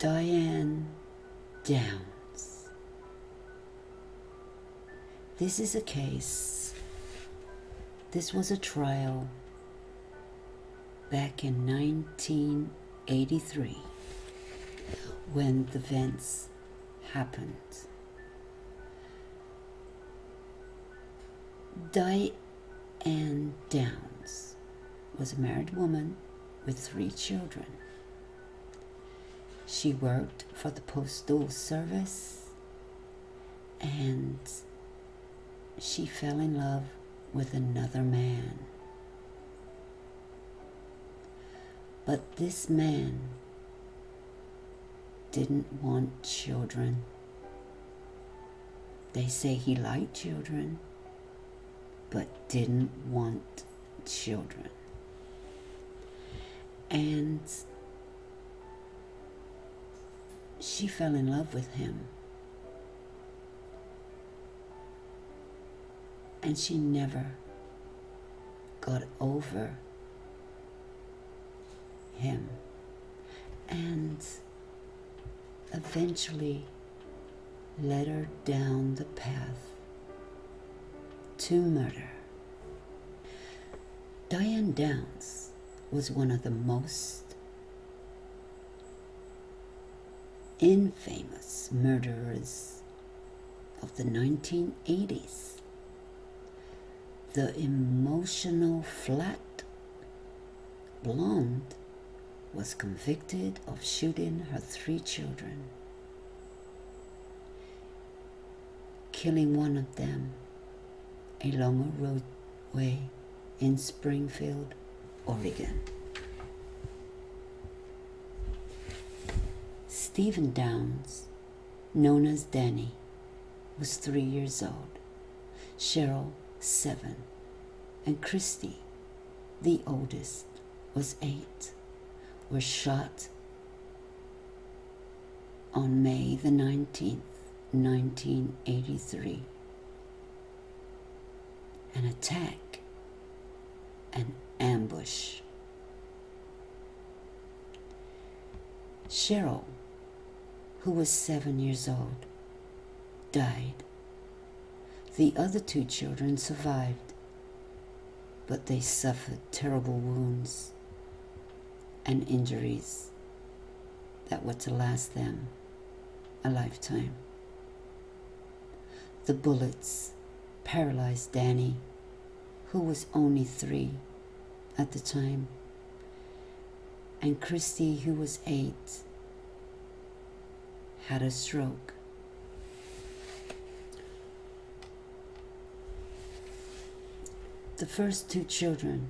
Diane Downs. This is a case. This was a trial back in 1983 when the events happened. Diane Downs was a married woman with 3 children. She worked for the Postal Service and she fell in love with another man. But this man didn't want children. They say he liked children, but didn't want children. And she fell in love with him. And she never got over him. And eventually led her down the path to murder. Diane Downs was one of the most infamous murderers of the 1980s. The emotional flat blonde was convicted of shooting her 3 children, killing one of them along a roadway in Springfield, Oregon. Stephen Downs, known as Danny, was 3 years old, Cheryl 7, and Christy, the oldest, was 8, were shot on May the 19th, 1983. An attack, an ambush. Cheryl, who was 7 years old, died. The other 2 children survived, but they suffered terrible wounds and injuries that were to last them a lifetime. The bullets paralyzed Danny, who was only 3 at the time, and Christy, who was 8, had a stroke. The first 2 children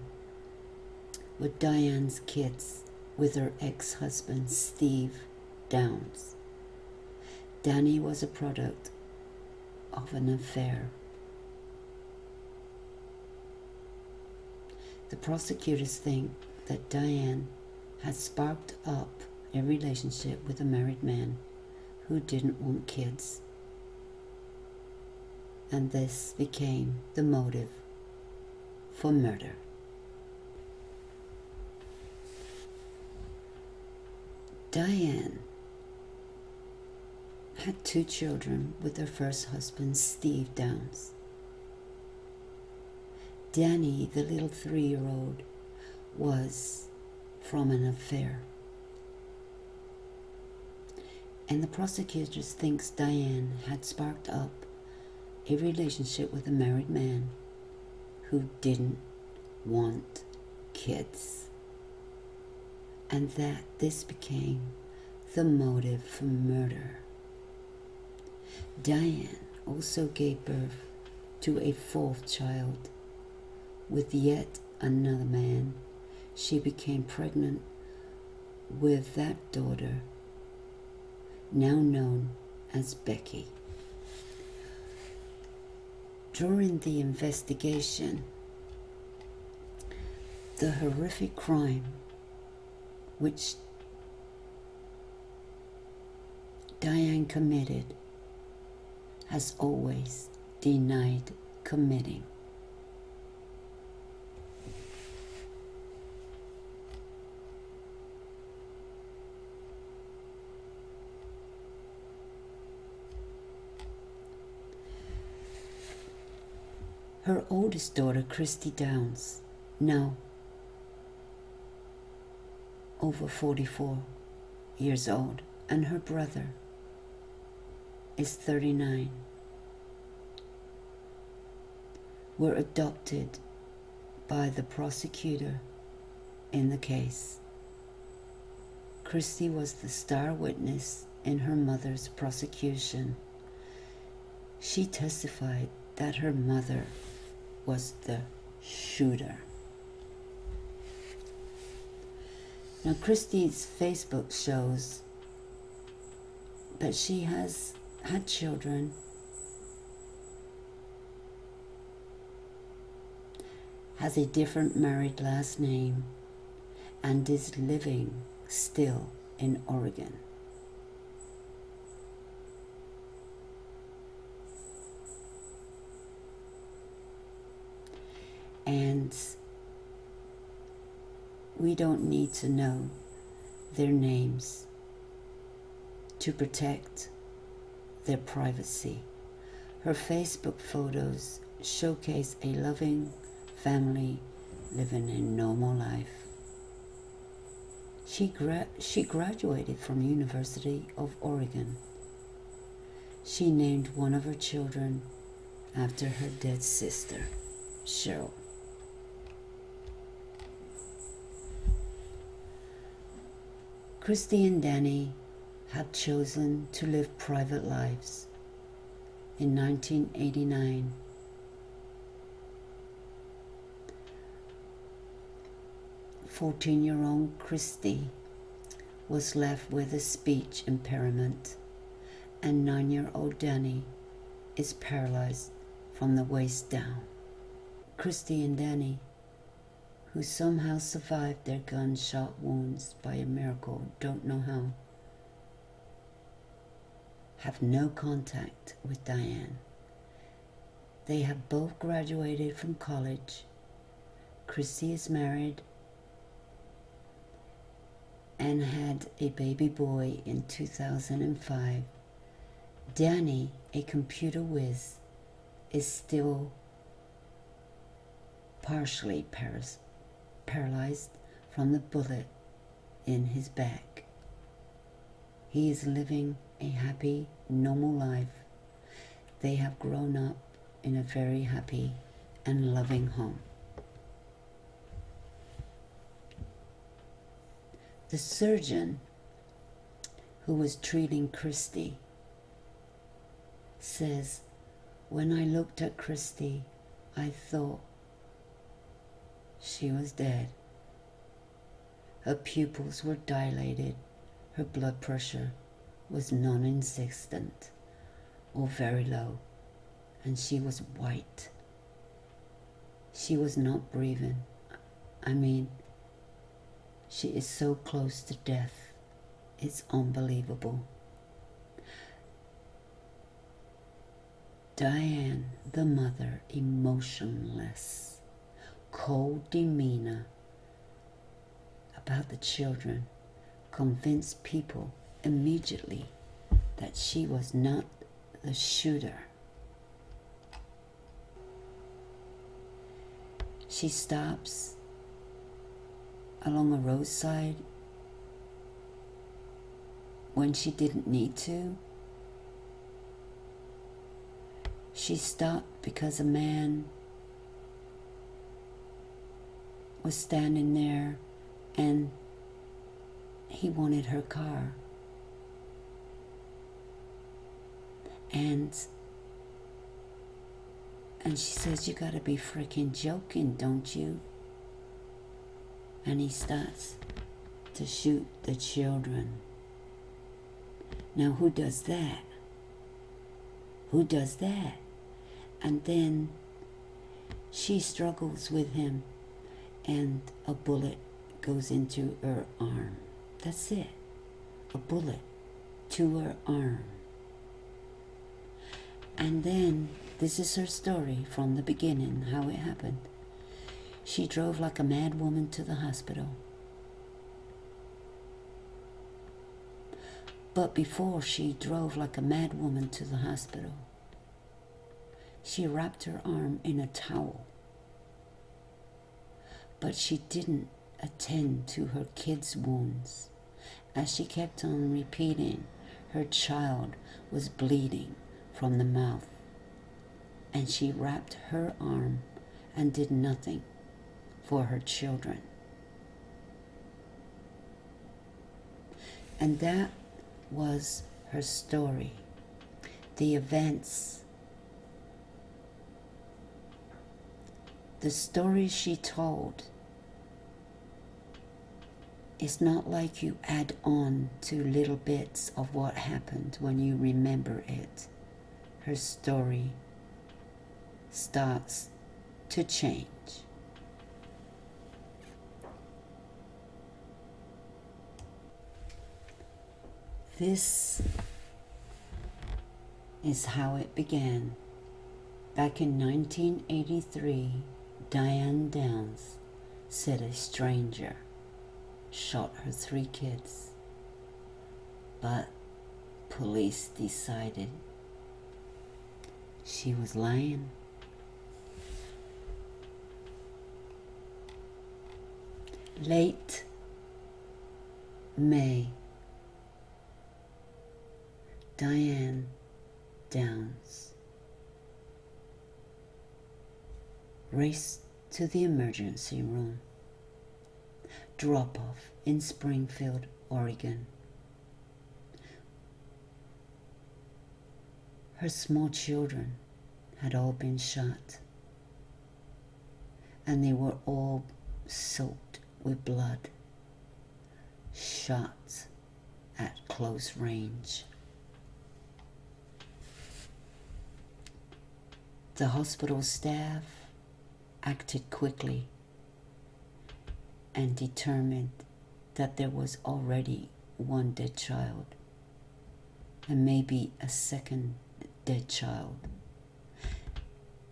were Diane's kids with her ex-husband, Steve Downs. Danny was a product of an affair. The prosecutors think that Diane had sparked up a relationship with a married man who didn't want kids, and this became the motive for murder. Diane had 2 children with her first husband, Steve Downs. Danny, the little 3-year-old, was from an affair. And the prosecutors think Diane had sparked up a relationship with a married man who didn't want kids, and that this became the motive for murder. Diane also gave birth to a 4th child with yet another man. She became pregnant with that daughter, now known as Becky. During the investigation, the horrific crime which Diane committed has always denied committing. Her oldest daughter, Christy Downs, now over 44 years old, and her brother is 39, were adopted by the prosecutor in the case. Christy was the star witness in her mother's prosecution. She testified that her mother was the shooter. Now, Christy's Facebook shows that she has had children, has a different married last name, and is living still in Oregon. And we don't need to know their names to protect their privacy. Her Facebook photos showcase a loving family living a normal life. She graduated from University of Oregon. She named one of her children after her dead sister, Cheryl. Christy and Danny had chosen to live private lives. In 1989, "14-year-old Christy was left with a speech impairment, and 9-year-old Danny is paralyzed from the waist down." Christy and Danny, who somehow survived their gunshot wounds by a miracle, don't know how, have no contact with Diane. They have both graduated from college. Christy is married and had a baby boy in 2005. Danny, a computer whiz, is still partially paralyzed from the bullet in his back. He is living a happy, normal life. They have grown up in a very happy and loving home. The surgeon who was treating Christy says, "When I looked at Christy, I thought she was dead. Her pupils were dilated, her blood pressure was non-existent or very low, and she was white. She was not breathing. I mean, she is so close to death. It's unbelievable." Diane, the mother, emotionless, cold demeanor about the children, convinced people immediately that she was not the shooter. She stops along a roadside when she didn't need to. She stopped because a man was standing there and he wanted her car. And she says, "You gotta be freaking joking, don't you?" And he starts to shoot the children. Now, who does that? Who does that? And then she struggles with him, and a bullet goes into her arm. That's it. A bullet to her arm. And then, this is her story from the beginning, how it happened. She drove like a mad woman to the hospital. But before she drove like a mad woman to the hospital, She wrapped her arm in a towel, but she didn't attend to her kids' wounds, as she kept on repeating her child was bleeding from the mouth, and she wrapped her arm and did nothing for her children. And that was her story. The events, the story she told, is not like you add on to little bits of what happened when you remember it. Her story starts to change. This is how it began. Back in 1983, Diane Downs said a stranger shot her 3 kids, but police decided she was lying. Late May, Diane Downs raced to the emergency room. Drop-off in Springfield, Oregon. Her small children had all been shot, and they were all soaked with blood, shot at close range. The hospital staff acted quickly and determined that there was already 1 dead child and maybe a 2nd dead child,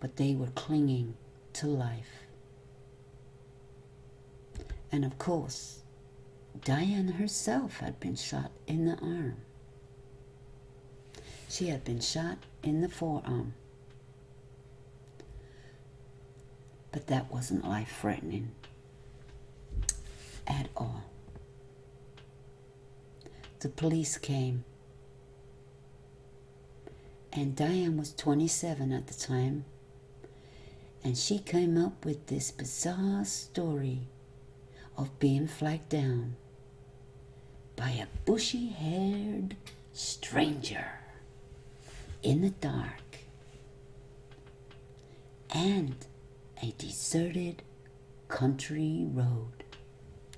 but they were clinging to life. And of course, Diane herself had been shot in the arm. She had been shot in the forearm, but that wasn't life-threatening at all. The police came, and Diane was 27 at the time, and she came up with this bizarre story of being flagged down by a bushy-haired stranger in the dark and a deserted country road.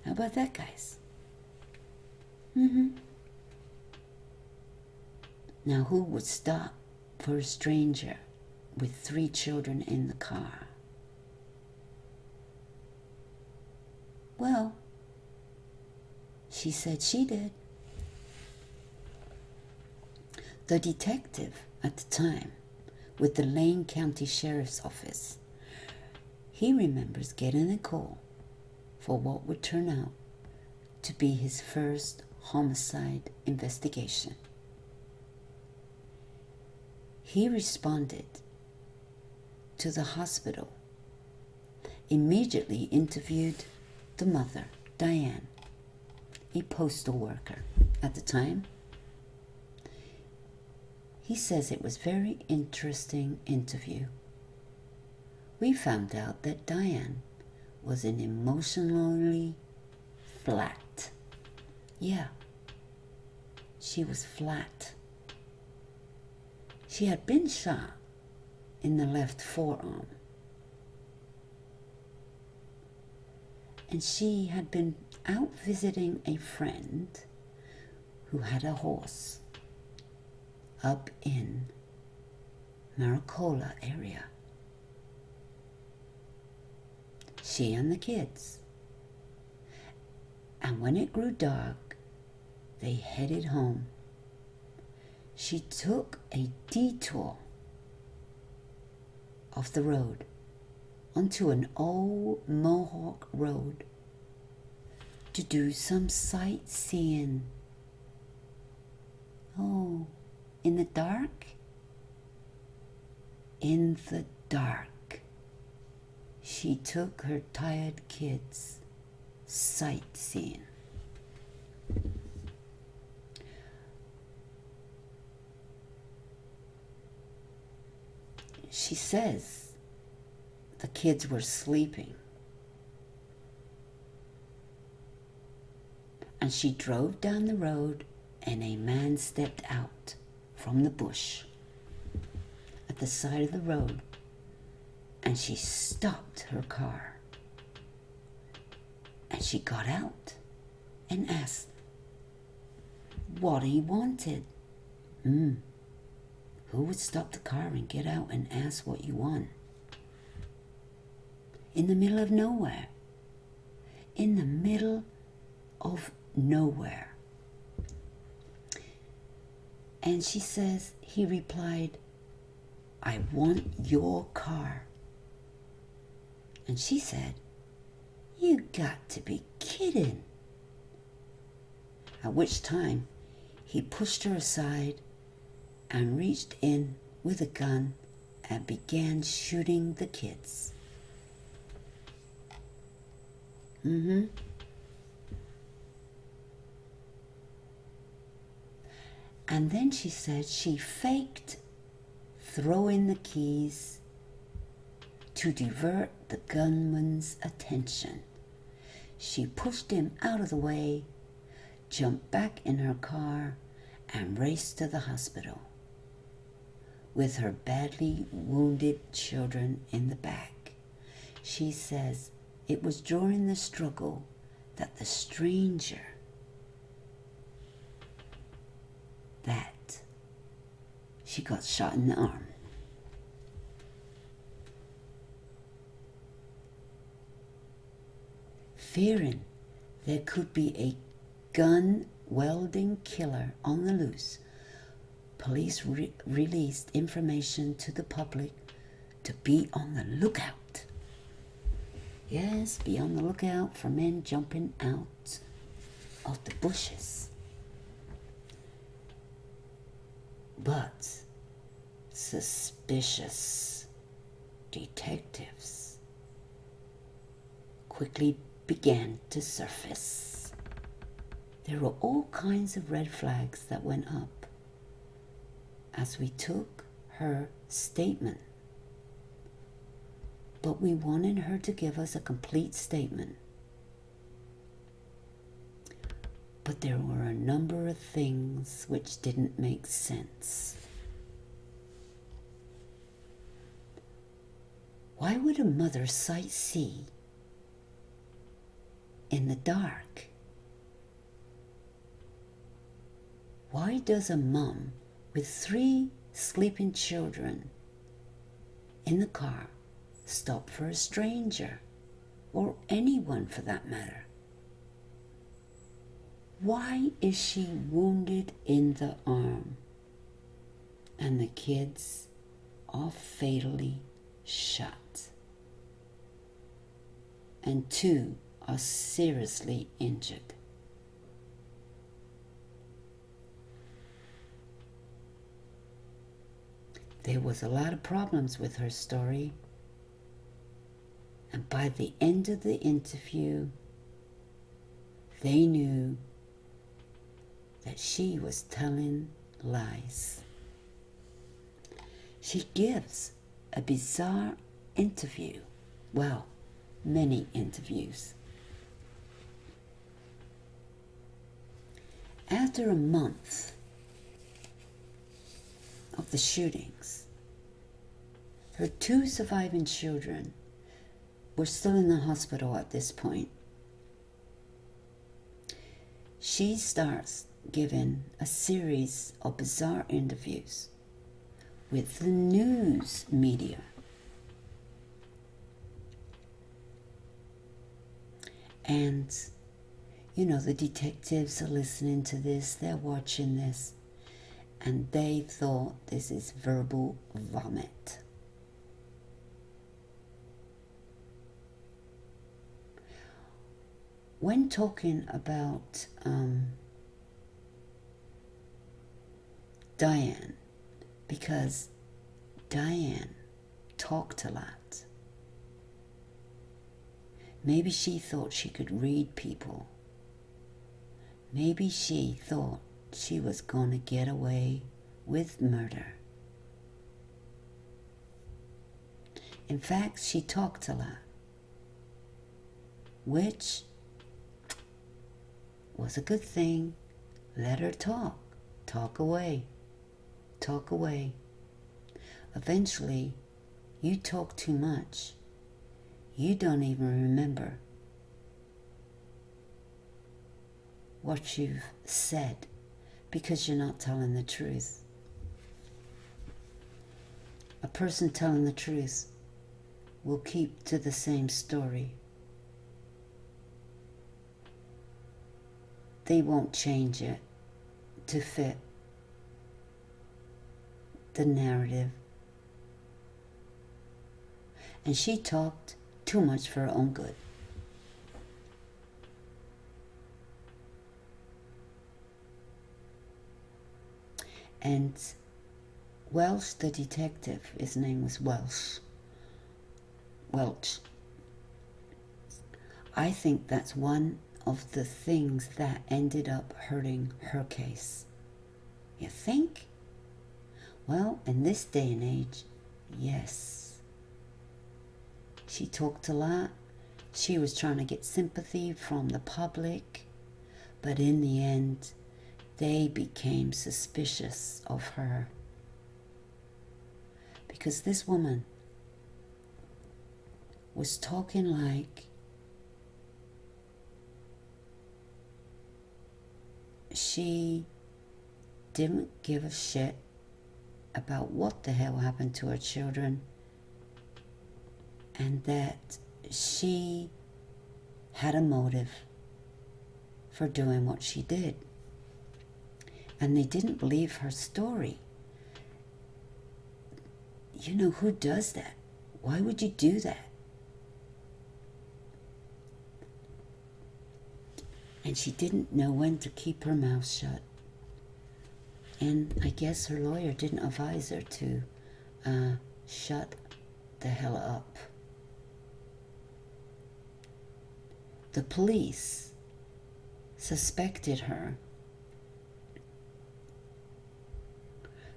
How about that, guys? Now, who would stop for a stranger with 3 children in the car? Well, she said she did. The detective at the time with the Lane County Sheriff's Office, he remembers getting a call for what would turn out to be his first homicide investigation. He responded to the hospital, immediately interviewed the mother, Diane, a postal worker at the time. He says it was a very interesting interview. We found out that Diane was an emotionally flat. Yeah, she was flat. She had been shot in the left forearm, and she had been out visiting a friend who had a horse up in Maricola area. She and the kids. And when it grew dark, they headed home. She took a detour off the road onto an old Mohawk road to do some sightseeing. Oh, in the dark? In the dark, she took her tired kids sightseeing. She says the kids were sleeping, and she drove down the road, and a man stepped out from the bush at the side of the road, and she stopped her car, and she got out and asked what he wanted. Who would stop the car and get out and ask what you want? In the middle of nowhere. In the middle of nowhere. And she says, he replied, I want your car. And she said, you got to be kidding. At which time, he pushed her aside and reached in with a gun and began shooting the kids. And then she said she faked throwing the keys to divert the gunman's attention. She pushed him out of the way, jumped back in her car, and raced to the hospital with her badly wounded children in the back. She says it was during the struggle that the stranger that she got shot in the arm. Fearing there could be a gun welding killer on the loose, police released information to the public to be on the lookout. Yes, be on the lookout for men jumping out of the bushes. But suspicious detectives quickly began to surface. There were all kinds of red flags that went up as we took her statement. But we wanted her to give us a complete statement. But there were a number of things which didn't make sense. Why would a mother sightsee in the dark? Why does a mom with 3 sleeping children in the car stop for a stranger, or anyone for that matter? Why is she wounded in the arm and the kids are fatally shot and 2 are seriously injured? There was a lot of problems with her story, and by the end of the interview, they knew that she was telling lies. She gives a bizarre interview. Well, many interviews. After a month of the shootings, her 2 surviving children were still in the hospital at this point. She starts giving a series of bizarre interviews with the news media. And, you know, the detectives are listening to this, they're watching this, and they thought this is verbal vomit. When talking about Diane, because Diane talked a lot. Maybe she thought she could read people. Maybe she thought she was going to get away with murder. In fact, she talked a lot, which was a good thing. Let her talk. Talk away. Talk away. Eventually, you talk too much. You don't even remember what you've said because you're not telling the truth. A person telling the truth will keep to the same story. They won't change it to fit the narrative. And she talked too much for her own good. And Welsh, the detective, his name was Welch. I think that's one of the things that ended up hurting her case. You think? Well, in this day and age, yes. She talked a lot. She was trying to get sympathy from the public. But in the end, they became suspicious of her. Because this woman was talking like she didn't give a shit about what the hell happened to her children, and that she had a motive for doing what she did. And they didn't believe her story. You know, who does that? Why would you do that? And she didn't know when to keep her mouth shut. And I guess her lawyer didn't advise her to shut the hell up. The police suspected her.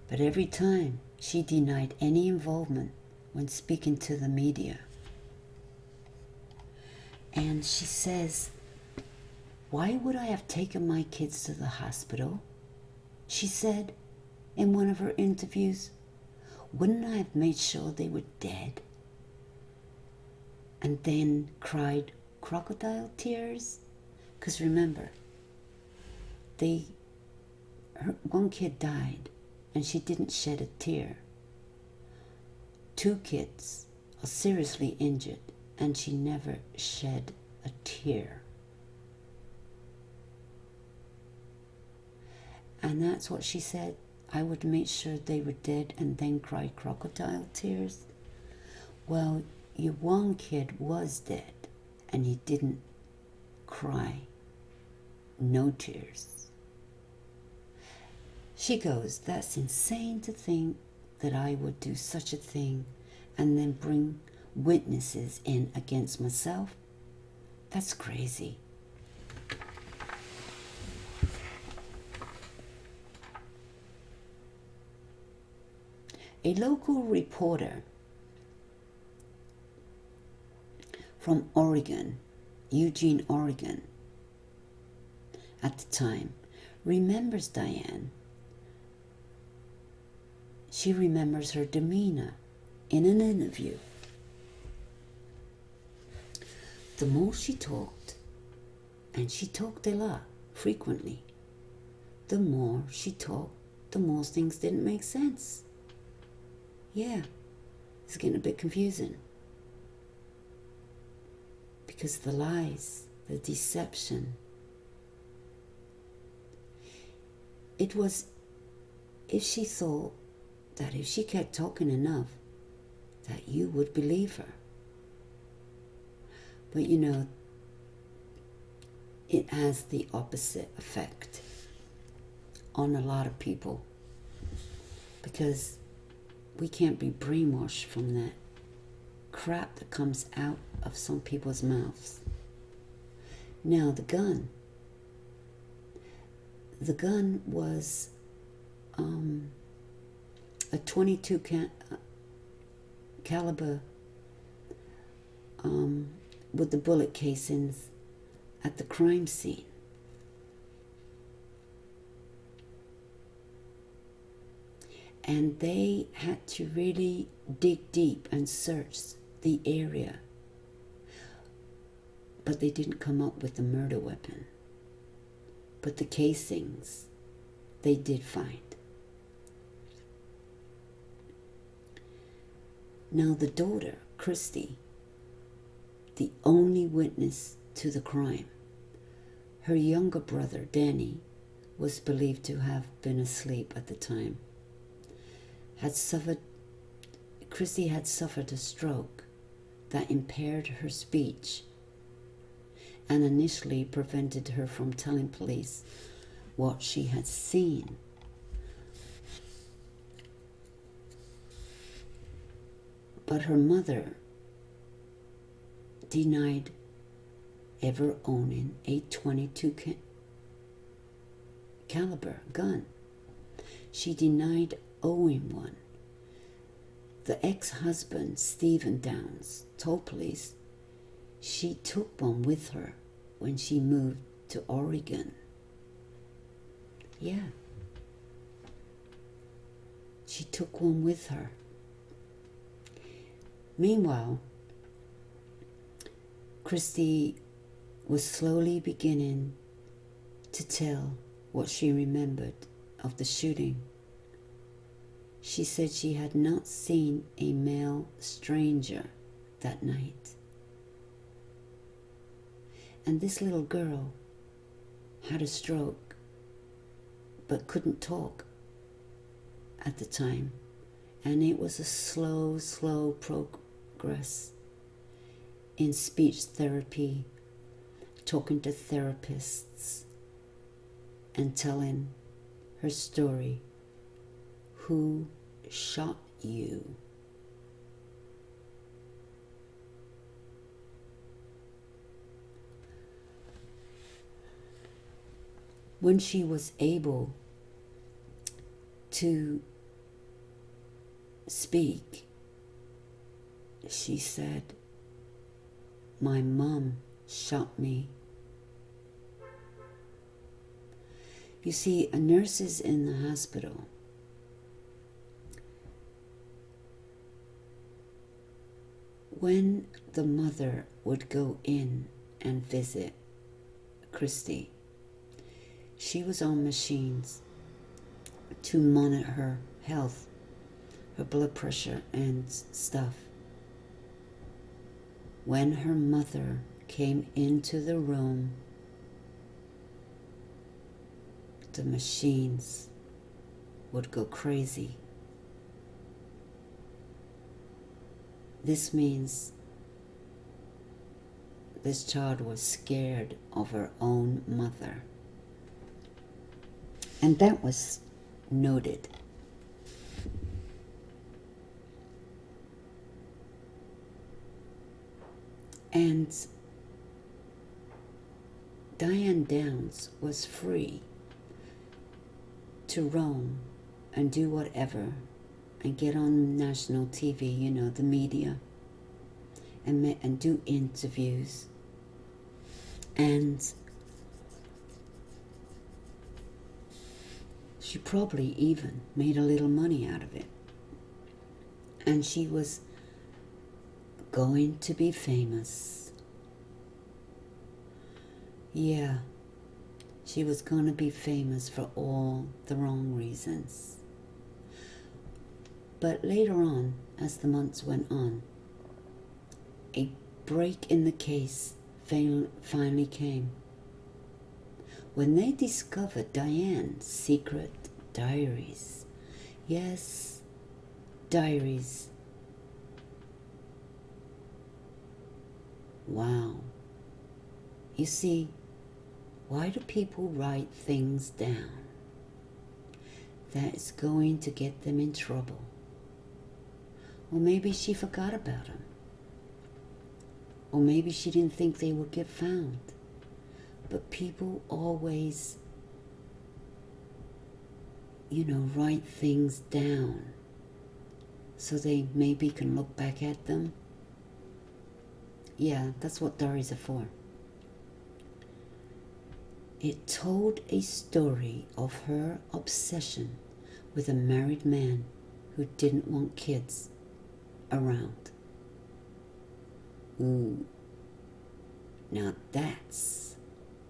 But every time she denied any involvement when speaking to the media. And she says, "Why would I have taken my kids to the hospital?" She said in one of her interviews, "Wouldn't I have made sure they were dead?" And then cried crocodile tears. Because remember, one kid died and she didn't shed a tear. 2 kids are seriously injured and she never shed a tear. And that's what she said. I would make sure they were dead and then cry crocodile tears. Well, your one kid was dead and you didn't cry. No tears. She goes, "That's insane to think that I would do such a thing and then bring witnesses in against myself. That's crazy." A local reporter from Oregon, Eugene, Oregon, at the time, remembers Diane. She remembers her demeanor in an interview. The more she talked, and she talked a lot, frequently, the more she talked, the more things didn't make sense. Yeah, it's getting a bit confusing. Because the lies, the deception, it was if she thought that if she kept talking enough, that you would believe her. But you know, it has the opposite effect on a lot of people. Because we can't be brainwashed from that crap that comes out of some people's mouths. Now the gun was a 22 caliber with the bullet casings at the crime scene. And they had to really dig deep and search the area. But they didn't come up with the murder weapon. But the casings, they did find. Now the daughter, Christy, the only witness to the crime, her younger brother, Danny, was believed to have been asleep at the time. Christy had suffered a stroke that impaired her speech and initially prevented her from telling police what she had seen. But her mother denied ever owning a 22 caliber gun. She denied owing one. The ex-husband, Diane Downs, told police she took one with her when she moved to Oregon. Yeah. She took one with her. Meanwhile, Christy was slowly beginning to tell what she remembered of the shooting. She said she had not seen a male stranger that night. And this little girl had a stroke but couldn't talk at the time. And it was a slow progress in speech therapy, talking to therapists and telling her story. Who shot you? When she was able to speak, she said, "My mom shot me." You see, nurses in the hospital when the mother would go in and visit Christy, she was on machines to monitor her health, her blood pressure and stuff. When her mother came into the room, the machines would go crazy. This means this child was scared of her own mother. And that was noted. And Diane Downs was free to roam and do whatever and get on national TV, you know, the media, and do interviews. And she probably even made a little money out of it. And she was going to be famous. Yeah, she was going to be famous for all the wrong reasons. But later on, as the months went on, a break in the case finally came. When they discovered Diane's secret diaries. Yes, diaries. Wow. You see, why do people write things down that is going to get them in trouble? Or maybe she forgot about them. Or maybe she didn't think they would get found. But people always, write things down so they maybe can look back at them. Yeah, that's what diaries are for. It told a story of her obsession with a married man who didn't want kids around. Ooh, now that's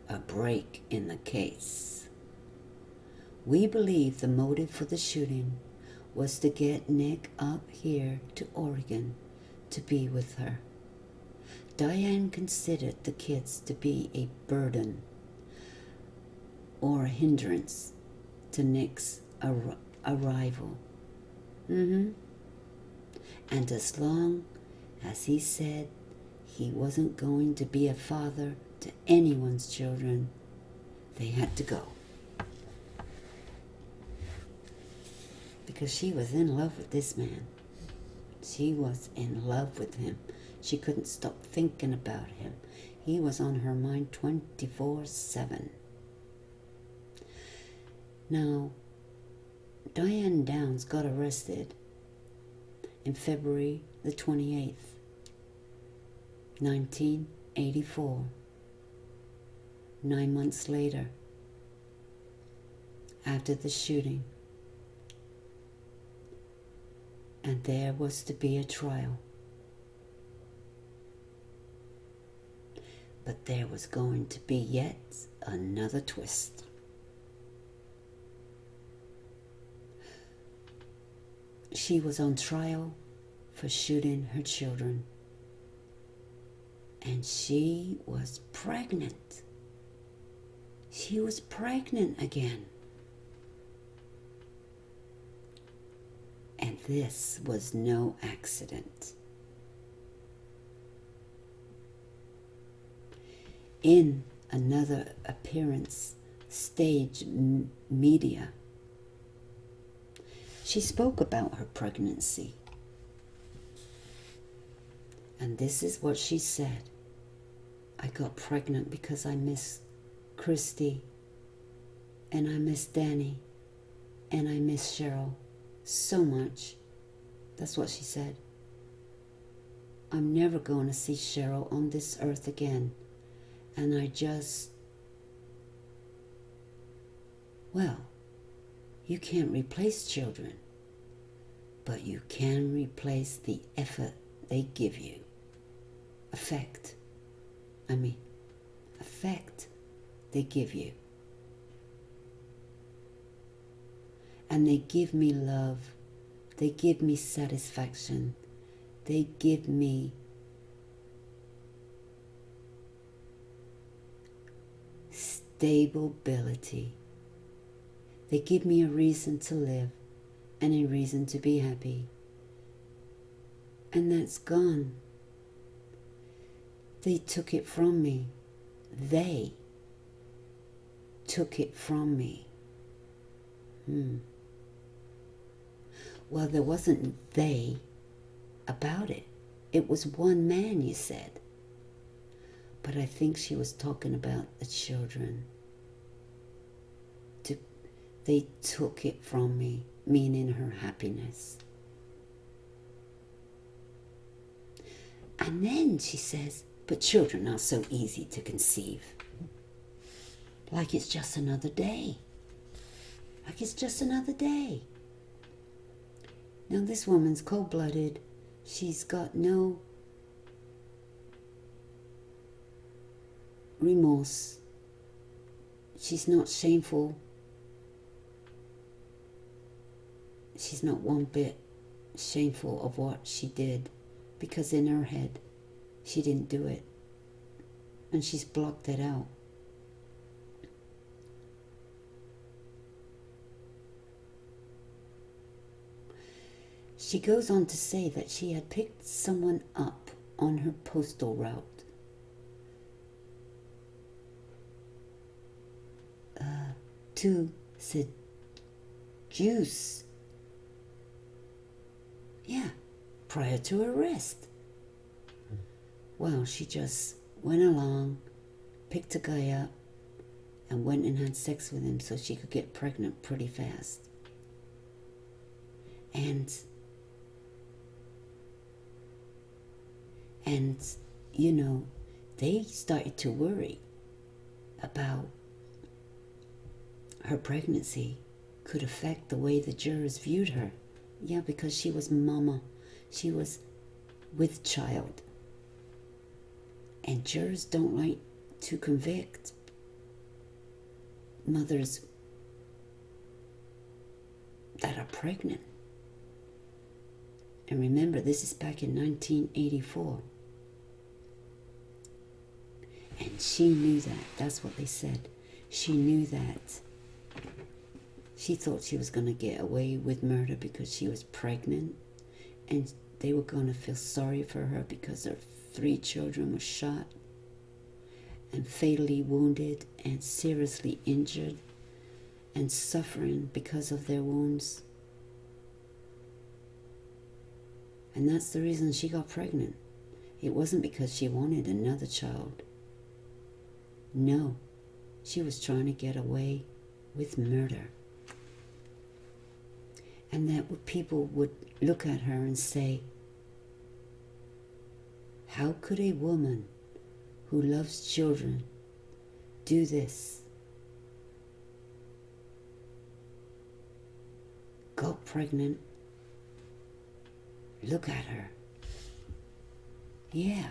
a break in the case. We believe the motive for the shooting was to get Nick up here to Oregon to be with her. Diane considered the kids to be a burden or a hindrance to Nick's arrival. And as long as he said he wasn't going to be a father to anyone's children, they had to go. Because she was in love with this man. She was in love with him. She couldn't stop thinking about him. He was on her mind 24/7. Now, Diane Downs got arrested in February the 28th, 1984. 9 months later, after the shooting. And there was to be a trial. But there was going to be yet another twist. She was on trial for shooting her children. And she was pregnant. She was pregnant again. And this was no accident. In another appearance, stage media, she spoke about her pregnancy. And this is what she said. I got pregnant because I miss Christy, and I miss Danny, and I miss Cheryl so much. That's what she said. I'm never going to see Cheryl on this earth again. And I just, well, you can't replace children, but you can replace the effort they give you. Affect they give you. And they give me love. They give me satisfaction. They give me stability. They give me a reason to live and a reason to be happy. And that's gone. They took it from me. They took it from me. Well, there wasn't they about it. It was one man, you said. But I think she was talking about the children. They took it from me, meaning her happiness. And then she says, but children are so easy to conceive. Like it's just another day. Like it's just another day. Now this woman's cold-blooded. She's got no remorse. She's not shameful. She's not one bit shameful of what she did, because in her head she didn't do it, and she's blocked it out. She goes on to say that she had picked someone up on her postal route to seduce, prior to arrest. Well, she just went along, picked a guy up, and went and had sex with him so she could get pregnant pretty fast. And you know, they started to worry about her pregnancy could affect the way the jurors viewed her. Yeah, because she was mama. She was with child. And jurors don't like to convict mothers that are pregnant. And remember, this is back in 1984. And she knew that. That's what they said. She knew that. She thought she was going to get away with murder because she was pregnant. And they were going to feel sorry for her because her 3 children were shot and fatally wounded and seriously injured and suffering because of their wounds. And that's the reason she got pregnant. It wasn't because she wanted another child. No, she was trying to get away with murder. And that people would look at her and say, how could a woman who loves children do this? Got pregnant. Look at her. Yeah.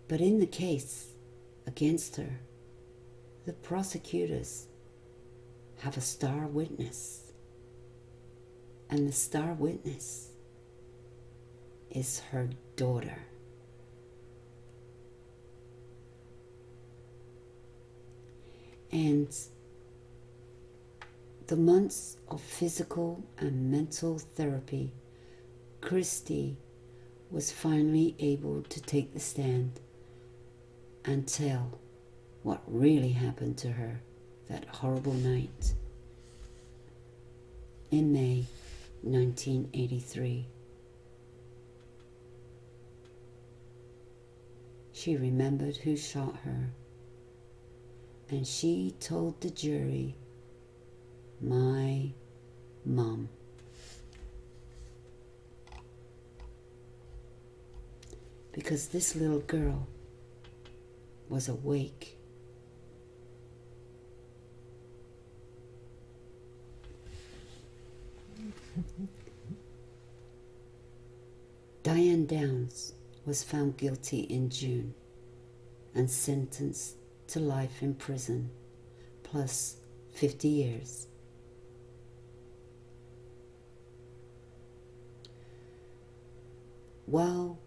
But in the case against her, the prosecutors have a star witness. And the star witness is her daughter. And the months of physical and mental therapy, Christy was finally able to take the stand and tell what really happened to her that horrible night in May 1983. She remembered who shot her, and she told the jury, my mom. Because this little girl was awake. Diane Downs was found guilty in June and sentenced to life in prison plus 50 years. While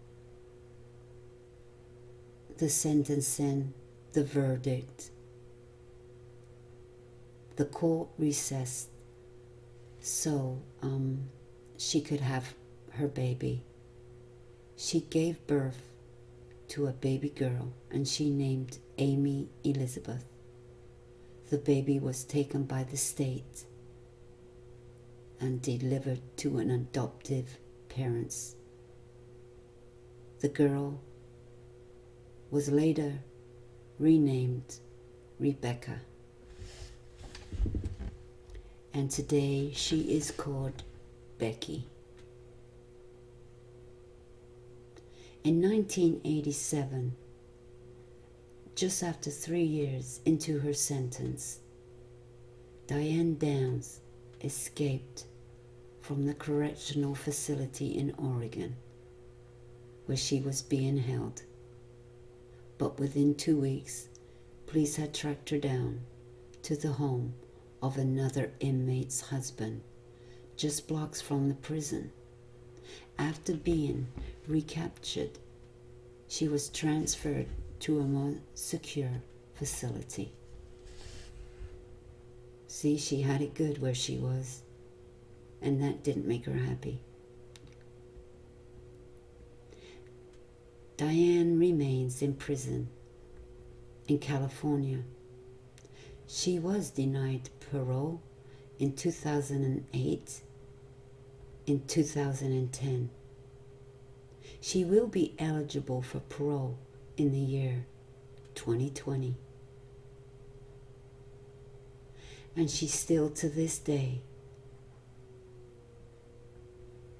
the sentencing, the verdict, the court recessed so she could have her baby. She gave birth to a baby girl and she named Amy Elizabeth. The baby was taken by the state and delivered to an adoptive parents. The girl was later renamed Rebecca. And today she is called Becky. In 1987, just after 3 years into her sentence, Diane Downs escaped from the correctional facility in Oregon, where she was being held. But within 2 weeks, police had tracked her down to the home of another inmate's husband, just blocks from the prison. After being recaptured, she was transferred to a more secure facility. See, she had it good where she was, and that didn't make her happy. Diane remains in prison in California. She was denied parole in 2008, in 2010, She will be eligible for parole in the year 2020. And she still to this day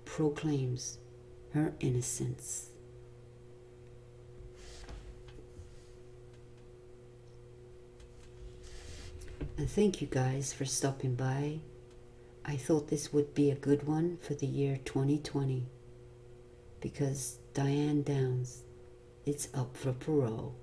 proclaims her innocence. And thank you guys for stopping by. I thought this would be a good one for the year 2020 because Diane Downs, it's up for parole.